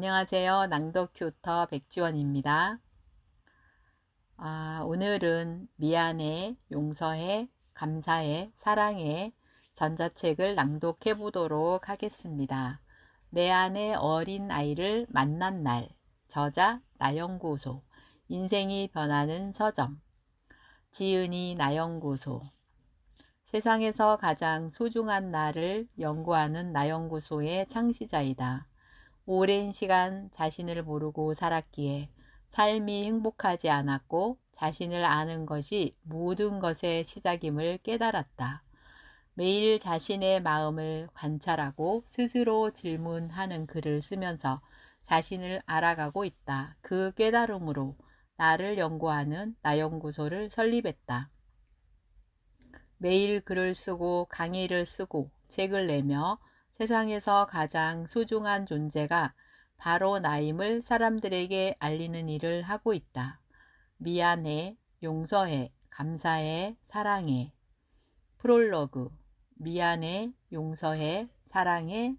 안녕하세요. 낭독 튜터 백지원입니다. 오늘은 미안해, 용서해, 감사해, 사랑해 전자책을 낭독해 보도록 하겠습니다. 내 안의 어린 아이를 만난 날, 저자 나연구소, 인생이 변하는 서점, 지은이 나연구소. 세상에서 가장 소중한 나를 연구하는 나연구소의 창시자이다. 오랜 시간 자신을 모르고 살았기에 삶이 행복하지 않았고 자신을 아는 것이 모든 것의 시작임을 깨달았다. 매일 자신의 마음을 관찰하고 스스로 질문하는 글을 쓰면서 자신을 알아가고 있다. 그 깨달음으로 나를 연구하는 나연구소를 설립했다. 매일 글을 쓰고 강의를 쓰고 책을 내며 세상에서 가장 소중한 존재가 바로 나임을 사람들에게 알리는 일을 하고 있다. 미안해, 용서해, 감사해, 사랑해. 프롤로그. 미안해, 용서해, 사랑해,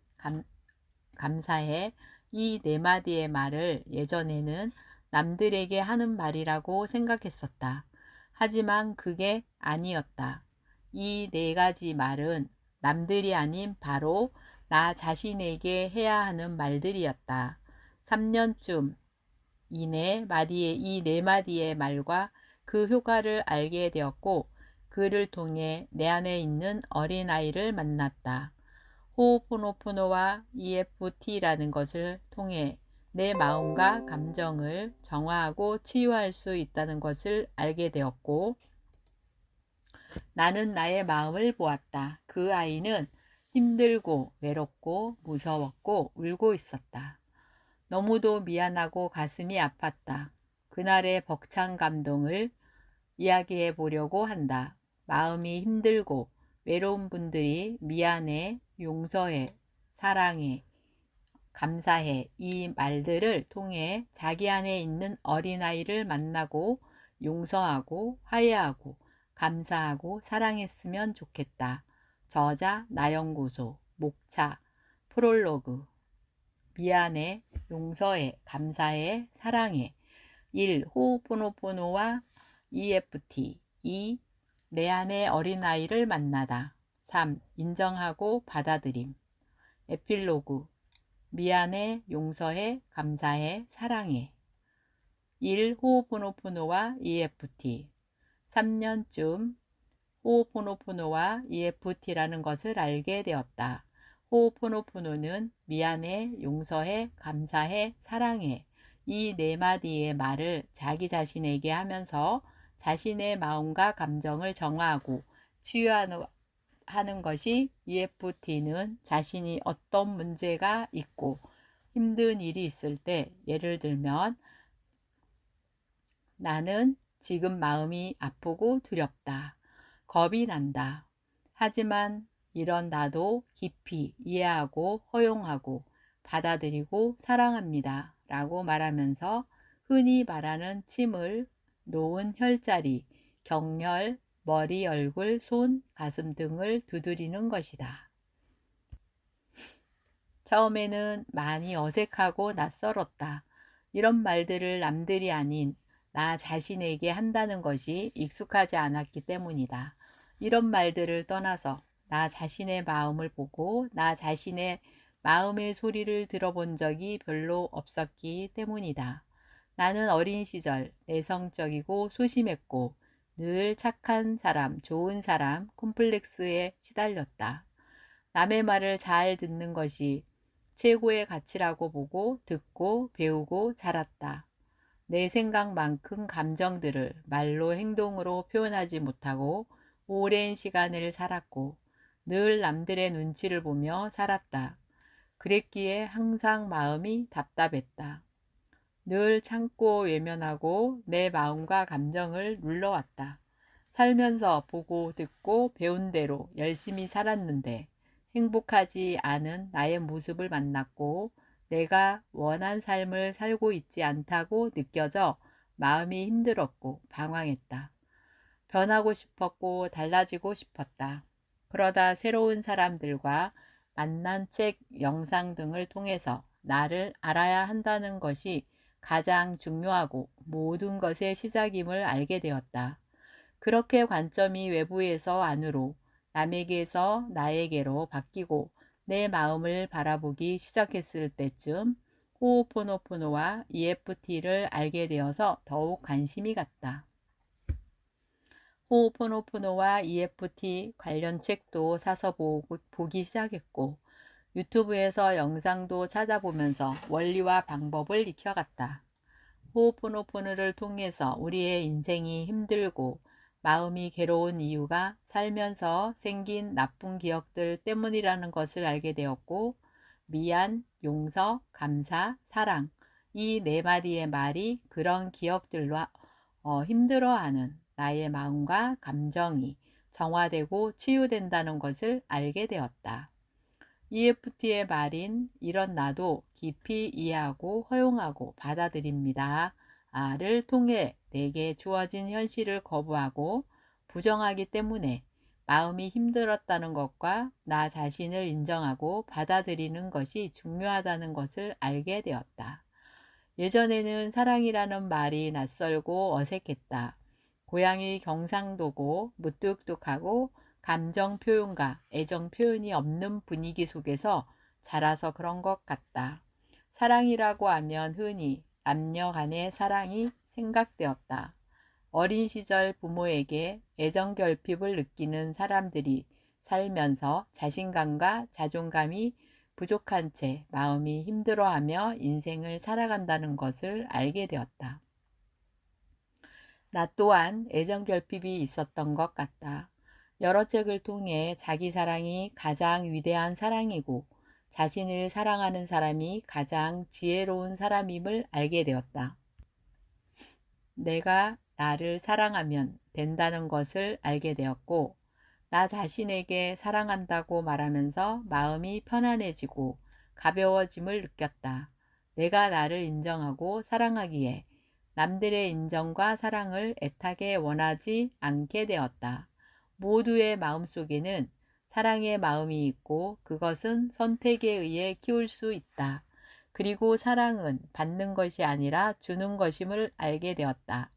감사해. 이 네 마디의 말을 예전에는 남들에게 하는 말이라고 생각했었다. 하지만 그게 아니었다. 이 네 가지 말은 남들이 아닌 바로 나 자신에게 해야 하는 말들이었다. 3년쯤 이내 이 네 마디의 말과 그 효과를 알게 되었고 그를 통해 내 안에 있는 어린아이를 만났다. 호호포노포노와 EFT라는 것을 통해 내 마음과 감정을 정화하고 치유할 수 있다는 것을 알게 되었고 나는 나의 마음을 보았다. 그 아이는 힘들고 외롭고 무서웠고 울고 있었다. 너무도 미안하고 가슴이 아팠다. 그날의 벅찬 감동을 이야기해 보려고 한다. 마음이 힘들고 외로운 분들이 미안해, 용서해, 사랑해, 감사해 이 말들을 통해 자기 안에 있는 어린아이를 만나고 용서하고 화해하고 감사하고 사랑했으면 좋겠다. 저자 나연구소 목차 프롤로그. 미안해, 용서해, 감사해, 사랑해. 1. 호호포노포노와 EFT. 2. 내 안의 어린아이를 만나다. 3. 인정하고 받아들임. 에필로그. 미안해, 용서해, 감사해, 사랑해. 1. 호호포노포노와 EFT. 3년쯤 호호포노포노와 EFT라는 것을 알게 되었다. 호호포노포노는 미안해, 용서해, 감사해, 사랑해 이 네 마디의 말을 자기 자신에게 하면서 자신의 마음과 감정을 정화하고 치유하는 것이 EFT는 자신이 어떤 문제가 있고 힘든 일이 있을 때 예를 들면 나는 지금 마음이 아프고 두렵다. 겁이 난다. 하지만 이런 나도 깊이 이해하고 허용하고 받아들이고 사랑합니다. 라고 말하면서 흔히 말하는 침을 놓은 혈자리, 경혈, 머리, 얼굴, 손, 가슴 등을 두드리는 것이다. 처음에는 많이 어색하고 낯설었다. 이런 말들을 남들이 아닌 나 자신에게 한다는 것이 익숙하지 않았기 때문이다. 이런 말들을 떠나서 나 자신의 마음을 보고 나 자신의 마음의 소리를 들어본 적이 별로 없었기 때문이다. 나는 어린 시절 내성적이고 소심했고 늘 착한 사람, 좋은 사람, 콤플렉스에 시달렸다. 남의 말을 잘 듣는 것이 최고의 가치라고 보고 듣고 배우고 자랐다. 내 생각만큼 감정들을 말로 행동으로 표현하지 못하고 오랜 시간을 살았고 늘 남들의 눈치를 보며 살았다. 그랬기에 항상 마음이 답답했다. 늘 참고 외면하고 내 마음과 감정을 눌러왔다. 살면서 보고 듣고 배운 대로 열심히 살았는데 행복하지 않은 나의 모습을 만났고 내가 원한 삶을 살고 있지 않다고 느껴져 마음이 힘들었고 방황했다. 변하고 싶었고 달라지고 싶었다. 그러다 새로운 사람들과 만난 책, 영상 등을 통해서 나를 알아야 한다는 것이 가장 중요하고 모든 것의 시작임을 알게 되었다. 그렇게 관점이 외부에서 안으로, 남에게서 나에게로 바뀌고 내 마음을 바라보기 시작했을 때쯤 호오포노포노와 EFT를 알게 되어서 더욱 관심이 갔다. 호오포노포노와 EFT 관련 책도 사서 보기 시작했고 유튜브에서 영상도 찾아보면서 원리와 방법을 익혀갔다. 호오포노포노를 통해서 우리의 인생이 힘들고 마음이 괴로운 이유가 살면서 생긴 나쁜 기억들 때문이라는 것을 알게 되었고, 미안, 용서, 감사, 사랑, 이 네 마디의 말이 그런 기억들로 힘들어하는 나의 마음과 감정이 정화되고 치유된다는 것을 알게 되었다. EFT의 말인 이런 나도 깊이 이해하고 허용하고 받아들입니다. 를 통해 내게 주어진 현실을 거부하고 부정하기 때문에 마음이 힘들었다는 것과 나 자신을 인정하고 받아들이는 것이 중요하다는 것을 알게 되었다. 예전에는 사랑이라는 말이 낯설고 어색했다. 고향이 경상도고 무뚝뚝하고 감정 표현과 애정 표현이 없는 분위기 속에서 자라서 그런 것 같다. 사랑이라고 하면 흔히 남녀 간의 사랑이 생각되었다. 어린 시절 부모에게 애정 결핍을 느끼는 사람들이 살면서 자신감과 자존감이 부족한 채 마음이 힘들어하며 인생을 살아간다는 것을 알게 되었다. 나 또한 애정 결핍이 있었던 것 같다. 여러 책을 통해 자기 사랑이 가장 위대한 사랑이고 자신을 사랑하는 사람이 가장 지혜로운 사람임을 알게 되었다. 내가 나를 사랑하면 된다는 것을 알게 되었고, 나 자신에게 사랑한다고 말하면서 마음이 편안해지고 가벼워짐을 느꼈다. 내가 나를 인정하고 사랑하기에 남들의 인정과 사랑을 애타게 원하지 않게 되었다. 모두의 마음속에는 사랑의 마음이 있고 그것은 선택에 의해 키울 수 있다. 그리고 사랑은 받는 것이 아니라 주는 것임을 알게 되었다.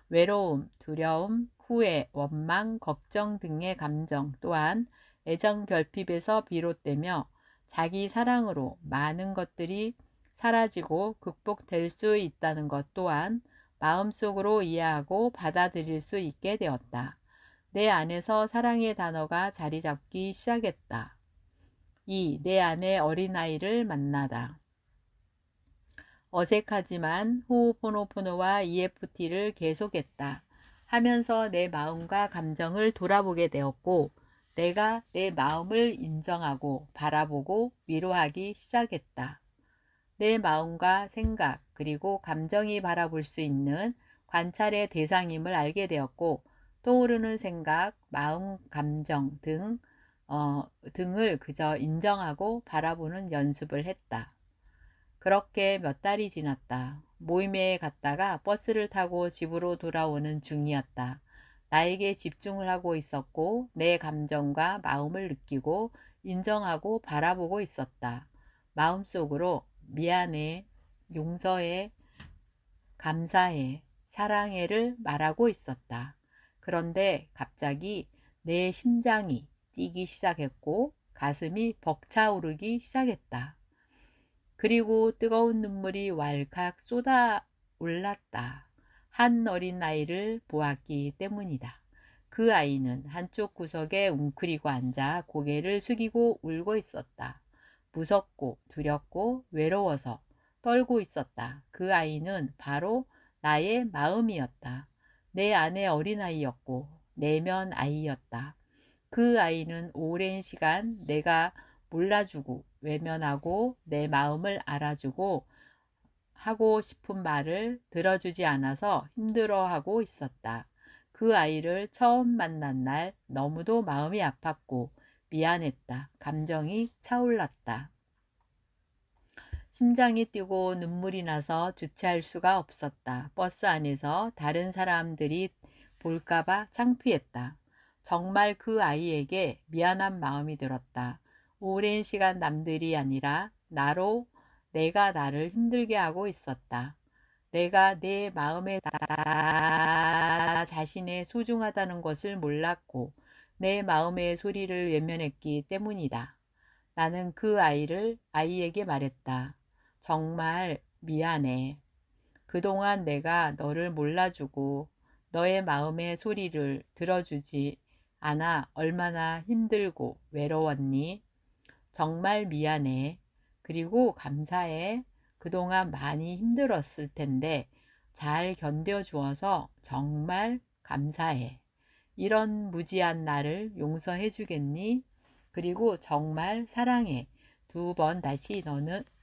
외로움, 두려움, 후회, 원망, 걱정 등의 감정 또한 애정 결핍에서 비롯되며 자기 사랑으로 많은 것들이 사라지고 극복될 수 있다는 것 또한 마음속으로 이해하고 받아들일 수 있게 되었다. 내 안에서 사랑의 단어가 자리 잡기 시작했다. 2. 내 안의 어린아이를 만나다. 어색하지만 호호포노포노와 EFT를 계속했다. 하면서 내 마음과 감정을 돌아보게 되었고 내가 내 마음을 인정하고 바라보고 위로하기 시작했다. 내 마음과 생각 그리고 감정이 바라볼 수 있는 관찰의 대상임을 알게 되었고 떠오르는 생각, 마음, 감정 등을 그저 인정하고 바라보는 연습을 했다. 그렇게 몇 달이 지났다. 모임에 갔다가 버스를 타고 집으로 돌아오는 중이었다. 나에게 집중을 하고 있었고 내 감정과 마음을 느끼고 인정하고 바라보고 있었다. 마음속으로 미안해, 용서해, 감사해, 사랑해를 말하고 있었다. 그런데 갑자기 내 심장이 뛰기 시작했고 가슴이 벅차오르기 시작했다. 그리고 뜨거운 눈물이 왈칵 쏟아 올랐다. 한 어린 아이를 보았기 때문이다. 그 아이는 한쪽 구석에 웅크리고 앉아 고개를 숙이고 울고 있었다. 무섭고 두렵고 외로워서 떨고 있었다. 그 아이는 바로 나의 마음이었다. 내 안의 어린아이였고 내면 아이였다. 그 아이는 오랜 시간 내가 몰라주고 외면하고 내 마음을 알아주고 하고 싶은 말을 들어주지 않아서 힘들어하고 있었다. 그 아이를 처음 만난 날 너무도 마음이 아팠고 미안했다. 감정이 차올랐다. 심장이 뛰고 눈물이 나서 주체할 수가 없었다. 버스 안에서 다른 사람들이 볼까봐 창피했다. 정말 그 아이에게 미안한 마음이 들었다. 오랜 시간 남들이 아니라 나로 내가 나를 힘들게 하고 있었다. 내가 내 마음에 나 자신의 소중하다는 것을 몰랐고 내 마음의 소리를 외면했기 때문이다. 나는 그 아이에게 말했다. 정말 미안해. 그동안 내가 너를 몰라주고 너의 마음의 소리를 들어주지 않아 얼마나 힘들고 외로웠니? 정말 미안해. 그리고 감사해. 그동안 많이 힘들었을 텐데 잘 견뎌주어서 정말 감사해. 이런 무지한 나를 용서해 주겠니? 그리고 정말 사랑해. 2번 다시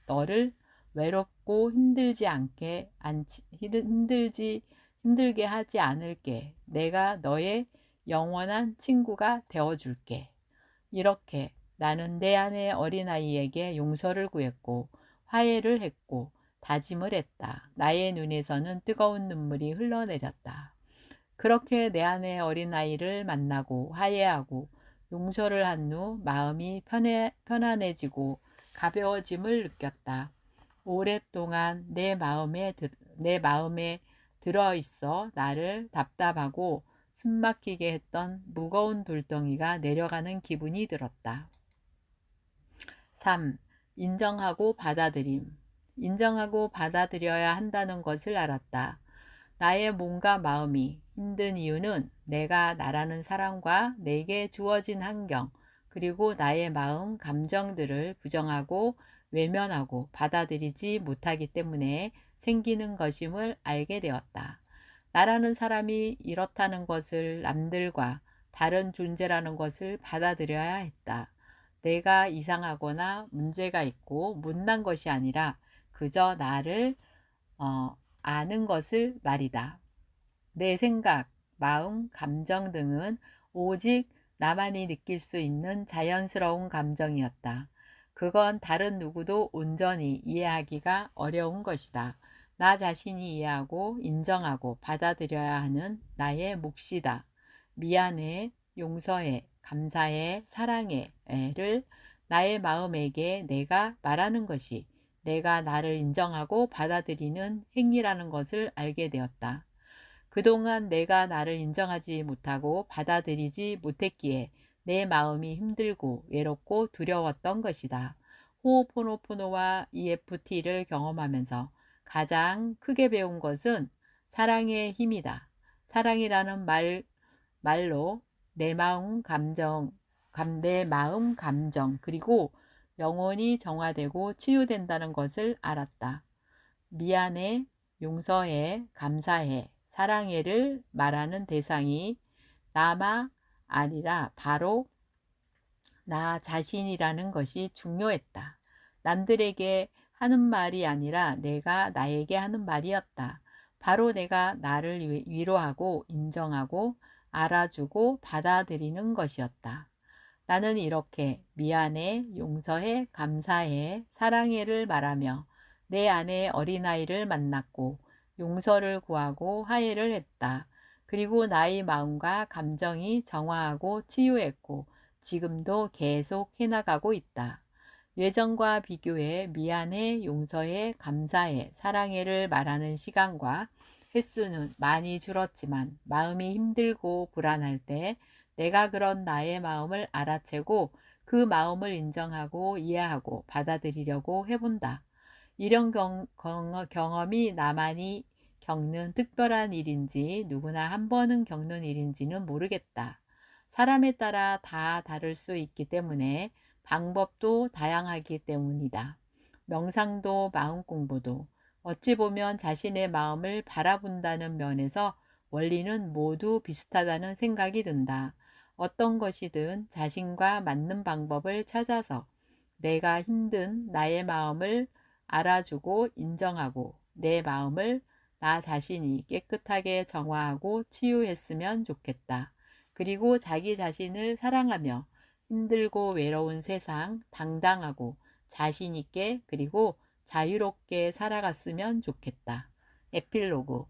너를 외롭고 힘들게 하지 않을게. 내가 너의 영원한 친구가 되어줄게. 이렇게 나는 내 안의 어린아이에게 용서를 구했고 화해를 했고 다짐을 했다. 나의 눈에서는 뜨거운 눈물이 흘러내렸다. 그렇게 내 안의 어린아이를 만나고 화해하고 용서를 한 후 마음이 편안해지고 가벼워짐을 느꼈다. 오랫동안 내 마음에 들어있어 나를 답답하고 숨막히게 했던 무거운 돌덩이가 내려가는 기분이 들었다. 3. 인정하고 받아들임. 인정하고 받아들여야 한다는 것을 알았다. 나의 몸과 마음이 힘든 이유는 내가 나라는 사람과 내게 주어진 환경, 그리고 나의 마음, 감정들을 부정하고 외면하고 받아들이지 못하기 때문에 생기는 것임을 알게 되었다. 나라는 사람이 이렇다는 것을 남들과 다른 존재라는 것을 받아들여야 했다. 내가 이상하거나 문제가 있고 못난 것이 아니라 그저 나를 아는 것을 말이다. 내 생각, 마음, 감정 등은 오직 나만이 느낄 수 있는 자연스러운 감정이었다. 그건 다른 누구도 온전히 이해하기가 어려운 것이다. 나 자신이 이해하고 인정하고 받아들여야 하는 나의 몫이다. 미안해, 용서해, 감사해, 사랑해를 나의 마음에게 내가 말하는 것이 내가 나를 인정하고 받아들이는 행위라는 것을 알게 되었다. 그동안 내가 나를 인정하지 못하고 받아들이지 못했기에 내 마음이 힘들고 외롭고 두려웠던 것이다. 호호포노포노와 EFT를 경험하면서 가장 크게 배운 것은 사랑의 힘이다. 사랑이라는 말로 내 마음, 감정, 그리고 영혼이 정화되고 치유된다는 것을 알았다. 미안해, 용서해, 감사해, 사랑해를 말하는 대상이 나마 아니라 바로 나 자신이라는 것이 중요했다. 남들에게 하는 말이 아니라 내가 나에게 하는 말이었다. 바로 내가 나를 위로하고 인정하고 알아주고 받아들이는 것이었다. 나는 이렇게 미안해, 용서해, 감사해, 사랑해를 말하며 내 안의 어린아이를 만났고 용서를 구하고 화해를 했다. 그리고 나의 마음과 감정이 정화하고 치유했고 지금도 계속 해나가고 있다. 예전과 비교해 미안해, 용서해, 감사해, 사랑해를 말하는 시간과 횟수는 많이 줄었지만 마음이 힘들고 불안할 때 내가 그런 나의 마음을 알아채고 그 마음을 인정하고 이해하고 받아들이려고 해본다. 이런 경험이 나만이 겪는 특별한 일인지 누구나 한 번은 겪는 일인지는 모르겠다. 사람에 따라 다 다를 수 있기 때문에 방법도 다양하기 때문이다. 명상도 마음 공부도 어찌 보면 자신의 마음을 바라본다는 면에서 원리는 모두 비슷하다는 생각이 든다. 어떤 것이든 자신과 맞는 방법을 찾아서 내가 힘든 나의 마음을 알아주고 인정하고 내 마음을 나 자신이 깨끗하게 정화하고 치유했으면 좋겠다. 그리고 자기 자신을 사랑하며 힘들고 외로운 세상 당당하고 자신있게 그리고 자유롭게 살아갔으면 좋겠다. 에필로그.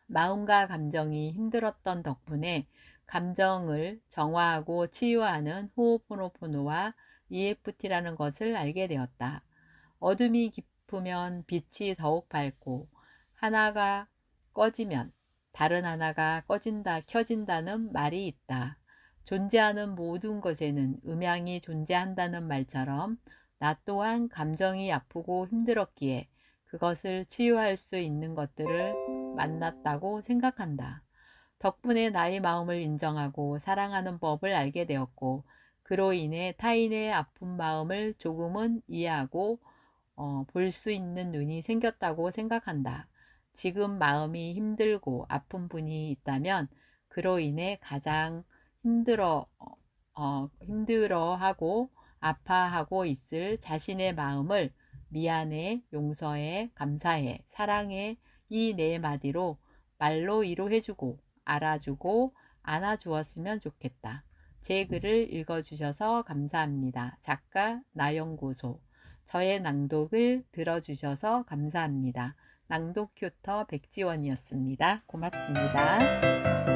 마음과 감정이 힘들었던 덕분에 감정을 정화하고 치유하는 호호포노포노와 EFT라는 것을 알게 되었다. 어둠이 깊으면 빛이 더욱 밝고 하나가 꺼지면 다른 하나가 켜진다는 말이 있다. 존재하는 모든 것에는 음양이 존재한다는 말처럼 나 또한 감정이 아프고 힘들었기에 그것을 치유할 수 있는 것들을 만났다고 생각한다. 덕분에 나의 마음을 인정하고 사랑하는 법을 알게 되었고, 그로 인해 타인의 아픈 마음을 조금은 이해하고 볼 수 있는 눈이 생겼다고 생각한다. 지금 마음이 힘들고 아픈 분이 있다면 그로 인해 가장 힘들어하고 아파하고 있을 자신의 마음을 미안해, 용서해, 감사해, 사랑해 이 네 마디로 말로 위로해주고 알아주고 안아주었으면 좋겠다. 제 글을 읽어주셔서 감사합니다. 작가 나연고소. 저의 낭독을 들어주셔서 감사합니다. 낭독 튜터 백지원이었습니다. 고맙습니다.